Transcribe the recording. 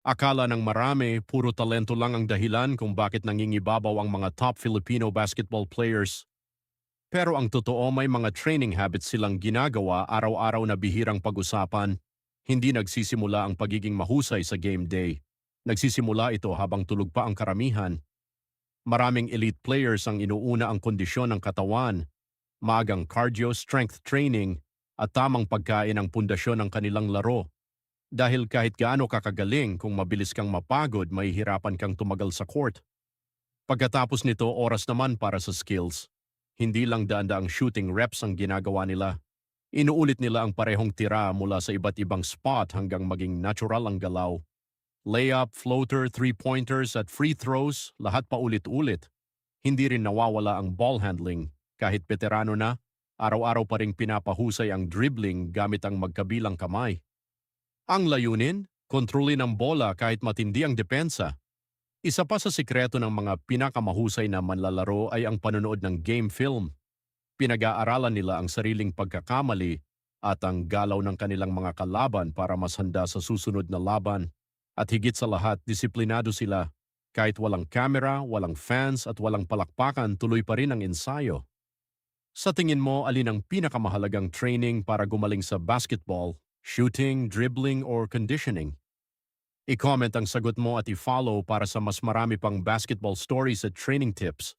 Akala ng marami, puro talento lang ang dahilan kung bakit nangingibabaw ang mga top Filipino basketball players. Pero ang totoo may mga training habits silang ginagawa araw-araw na bihirang pag-usapan. Hindi nagsisimula ang pagiging mahusay sa game day. Nagsisimula ito habang tulog pa ang karamihan. Maraming elite players ang inuuna ang kondisyon ng katawan, maagang cardio, strength training, at tamang pagkain ang pundasyon ng kanilang laro. Dahil kahit gaano kakagaling kung mabilis kang mapagod, mahihirapan kang tumagal sa court. Pagkatapos nito, oras naman para sa skills. Hindi lang daan-daang shooting reps ang ginagawa nila. Inuulit nila ang parehong tira mula sa iba't ibang spot hanggang maging natural ang galaw. Layup, floater, three-pointers at free throws, lahat pa ulit-ulit. Hindi rin nawawala ang ball handling. Kahit veterano na, araw-araw pa rin pinapahusay ang dribbling gamit ang magkabilang kamay. Ang layunin, kontrolin ang bola kahit matindi ang depensa. Isa pa sa sikreto ng mga pinakamahusay na manlalaro ay ang panonood ng game film. Pinag-aaralan nila ang sariling pagkakamali at ang galaw ng kanilang mga kalaban para mas handa sa susunod na laban. At higit sa lahat, disiplinado sila. Kahit walang camera, walang fans at walang palakpakan, tuloy pa rin ang ensayo. Sa tingin mo, alin ang pinakamahalagang training para gumaling sa basketball, shooting, dribbling, or conditioning? I-comment ang sagot mo at i-follow para sa mas marami pang basketball stories at training tips.